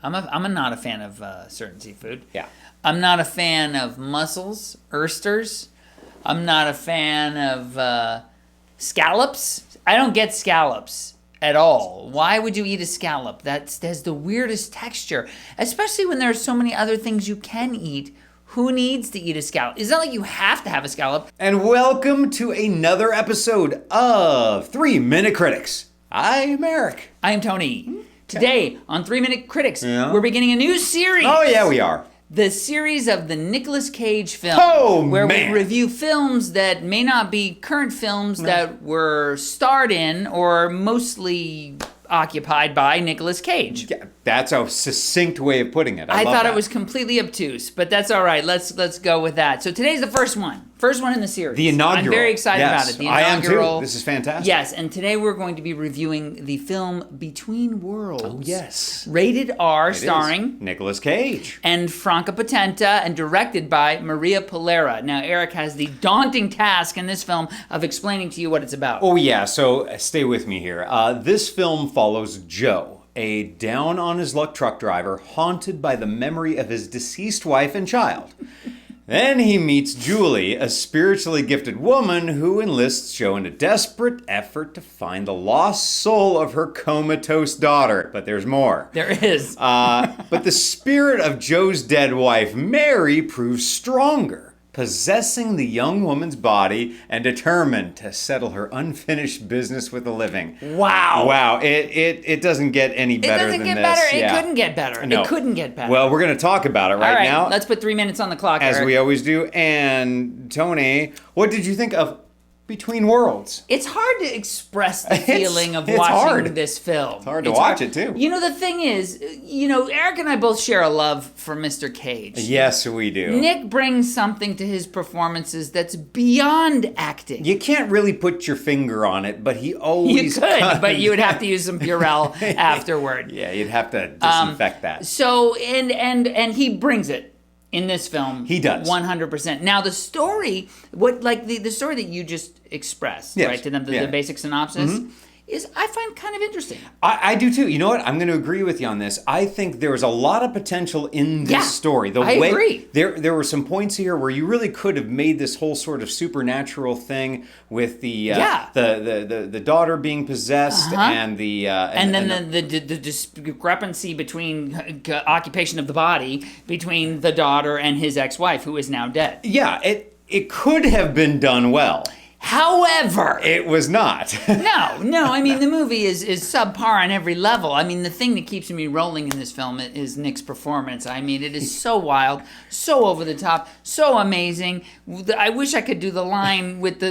I'm not a fan of certain seafood. Yeah. I'm not a fan of mussels, oysters. I'm not a fan of scallops. I don't get scallops at all. Why would you eat a scallop? That has the weirdest texture, especially when there are so many other things you can eat. Who needs to eat a scallop? It's not like you have to have a scallop. And welcome to another episode of 3 Minute Critics. I'm Eric. I am Tony. Today on 3 Minute Critics, Yeah. we're beginning a new series. Oh yeah, we are. The series of the Nicolas Cage film. Oh, where man. we review films that may not be current films that were starred in or mostly occupied by Nicolas Cage. Yeah, that's a succinct way of putting it. I love thought that. it was completely obtuse, but that's all right. Let's go with that. So today's the first one. First one in the series. The inaugural. I'm very excited Yes, about it. The I am inaugural. too. This is fantastic. Yes, and today we're going to be reviewing the film Between Worlds. Oh, yes. Rated R, It is. starring Nicolas Cage. and Franca Potente and directed by Maria Polera. Now, Eric has the daunting task in this film of explaining to you what it's about. Oh yeah, so stay with me here. This film follows Joe, a down-on-his-luck truck driver haunted by the memory of his deceased wife and child. Then he meets Julie, a spiritually gifted woman who enlists Joe in a desperate effort to find the lost soul of her comatose daughter. But there's more. There is. But the spirit of Joe's dead wife, Mary, proves stronger, possessing the young woman's body and determined to settle her unfinished business with the living. Wow. Wow, it doesn't get any better than this. It doesn't get better. Yeah. It couldn't get better. No. It couldn't get better. Well, we're going to talk about it all right right, now, let's put 3 minutes on the clock, as Eric. we always do. And Tony, what did you think of Between Worlds? It's hard to express the feeling of it's watching hard. this film. It's hard to watch it, too. You know, the thing is, Eric and I both share a love for Mr. Cage. Yes, we do. Nick brings something to his performances that's beyond acting. You can't really put your finger on it, but he always You could, kinda- but you would have to use some Purell afterward. Yeah, you'd have to disinfect that. So, and he brings it in this film. He does. 100%. Now, the story, the story that you just expressed, Yes. right, to them, the Yeah. basic synopsis, is, I find, kind of interesting. I do too. You know what? I'm going to agree with you on this. I think there was a lot of potential in this Yeah, story. I agree. There were some points here where you really could have made this whole sort of supernatural thing with the the daughter being possessed and the And then the discrepancy between occupation of the body between the daughter and his ex-wife, who is now dead. yeah, it could have been done well. However, It was not. No. I mean, the movie is subpar on every level. I mean, the thing that keeps me rolling in this film is Nick's performance. I mean, it is so wild, so over the top, so amazing. I wish I could do the line with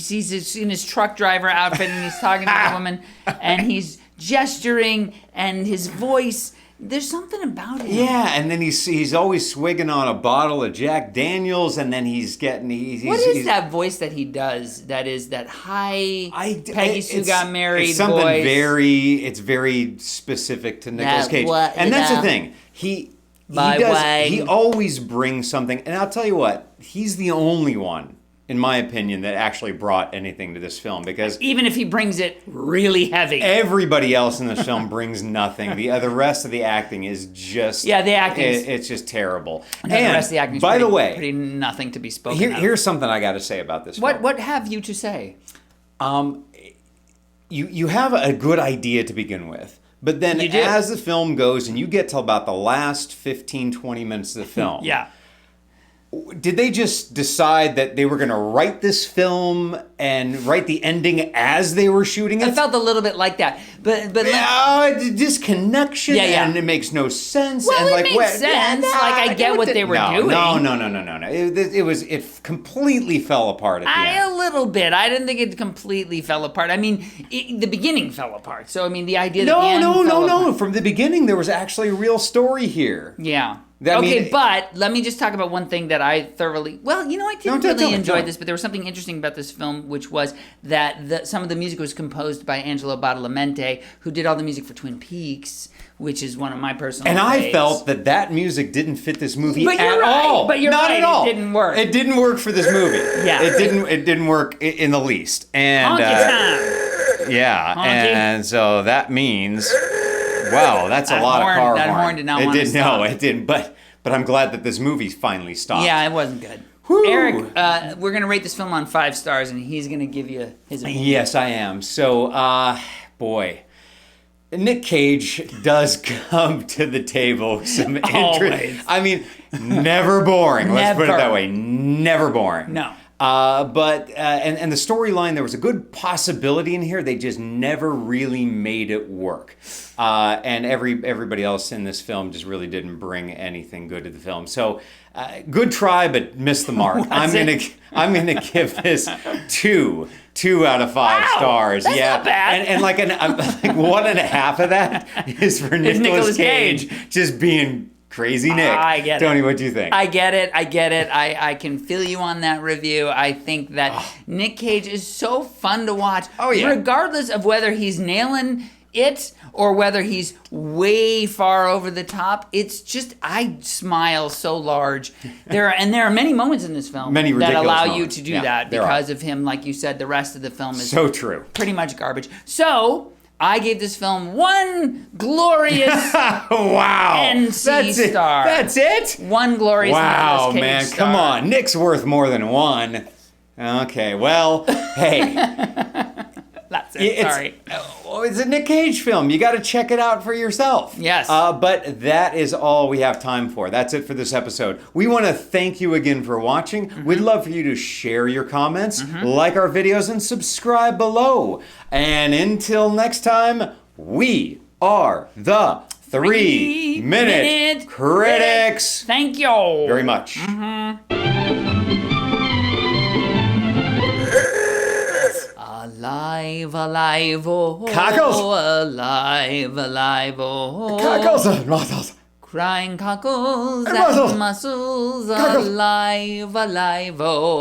he's in his truck driver outfit and he's talking to the woman and he's gesturing and his voice. There's something about it. Yeah, and then he's always swigging on a bottle of Jack Daniels, and then he's getting What is that voice that he does? That is that high Peggy Sue Got Married It's something voice. it's very specific to Nicolas That Cage. what- And that's the that- thing. He Wang. always brings something, and I'll tell you what, he's the only one, in my opinion, that actually brought anything to this film, because Even if he brings it really heavy. everybody else in this film brings nothing. The rest of the acting is just Yeah, the acting is- it's just terrible. No, the rest of the acting is by the pretty- way, pretty nothing to be spoken of. here's something I got to say about this film. What have you to say? You have a good idea to begin with, but then You do. as the film goes and you get to about the last 15, 20 minutes of the film, Yeah. did they just decide that they were going to write this film and write the ending as they were shooting it? It felt a little bit like that, but Disconnection, Yeah. and it makes no sense. Well, and it like, makes sense. Like, I get what they were doing. No. It completely fell apart at the end. a little bit. I didn't think it completely fell apart. I mean, the beginning fell apart. So I mean, the idea that the end fell apart. From the beginning, there was actually a real story here. Yeah. I mean, but let me just talk about one thing that I thoroughly... Well, I didn't tell really me, enjoy tell me. this, but there was something interesting about this film, which was that some of the music was composed by Angelo Badalamenti, who did all the music for Twin Peaks, which is one of my personal And I faves. felt that music didn't fit this movie But you're at right. all. But you're Not right. at all. It didn't work. It didn't work for this movie. Yeah. It didn't work in the least. And Honky time. yeah, Honky. and so that means Wow, that's a lot of car horn. That horn did not want to stop. No, it didn't. But I'm glad that this movie finally stopped. Yeah, it wasn't good. Whew. Eric, we're going to rate this film on 5 stars, and he's going to give you his opinion. Yes, I am. So, boy, Nick Cage does come to the table with some interest. I mean, never boring. Let's put it that way. Never boring. No. But the storyline, there was a good possibility in here. They just never really made it work. And everybody else in this film just really didn't bring anything good to the film. So, good try, but missed the mark. I'm gonna give this two out of 5 stars. That's yeah, not bad. And like 1.5 of that is for Nicolas Cage just being crazy Nick. I get it. Tony, what do you think? I get it. I can feel you on that review. I think that Nick Cage is so fun to watch. Oh, yeah. Regardless of whether he's nailing it or whether he's way far over the top, it's just, I smile so large. There are many moments in this film Many that ridiculous allow moments. you to do Yeah, that there are. because of him. Like you said, the rest of the film is So true. pretty much garbage. So I gave this film 1 glorious Wow. NC star. That's it? 1 glorious Wow, Nicolas Cage man, star. come on. Nick's worth more than 1. Okay, well, hey. That's it. Sorry. It's a Nick Cage film. You got to check it out for yourself. Yes. But that is all we have time for. That's it for this episode. We want to thank you again for watching. We'd love for you to share your comments, like our videos, and subscribe below. And until next time, we are the 3-Minute Critics. Thank you very much. Alive, alive, oh. Cockles. Alive, alive, oh. Cockles. Crying cockles And muscles. and muscles. Cockles. Alive, alive, oh.